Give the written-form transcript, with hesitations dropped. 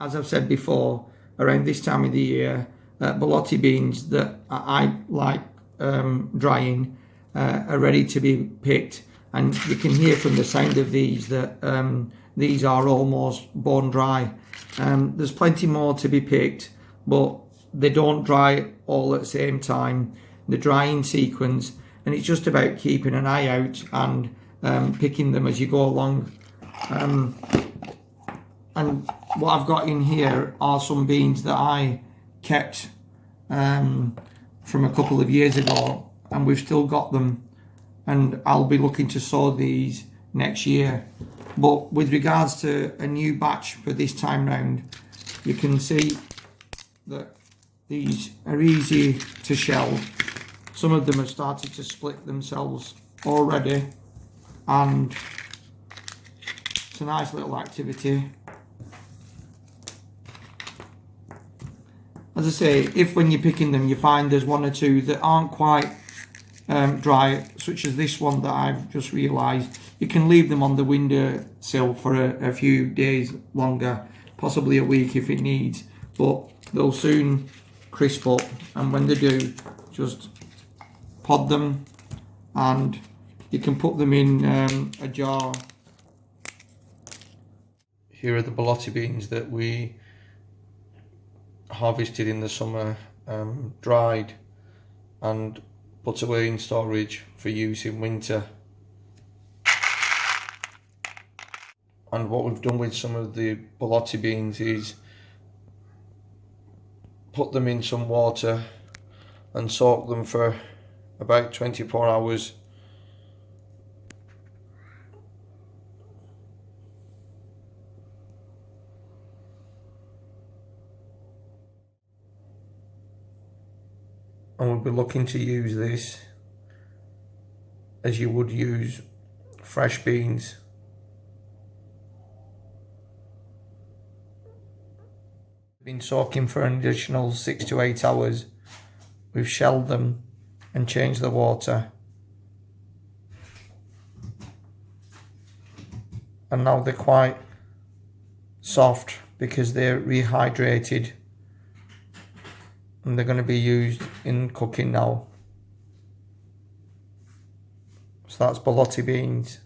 as I've said before, around this time of the year, borlotti beans that I like drying are ready to be picked, and you can hear from the sound of these that these are almost bone dry. There's plenty more to be picked, but they don't dry all at the same time. They dry in sequence, and it's just about keeping an eye out and picking them as you go along. And what I've got in here are some beans that I kept from a couple of years ago, and we've still got them, and I'll be looking to sow these next year. But with regards to a new batch for this time round, you can see that these are easy to shell. Some of them have started to split themselves already, and it's a nice little activity. As I say, if when you're picking them you find there's one or two that aren't quite dry, such as this one that I've just realised, you can leave them on the windowsill for a few days longer, possibly a week if it needs, but they'll soon crisp up, and when they do, just pod them and you can put them in a jar. Here are the borlotti beans that we harvested in the summer, dried and put away in storage for use in winter. And what we've done with some of the borlotti beans is put them in some water and soak them for about 24 hours. And we'll be looking to use this as you would use fresh beans. Been soaking for an additional 6 to 8 hours. We've shelled them and changed the water, and now they're quite soft because they're rehydrated, and they're going to be used in cooking now. So that's borlotti beans.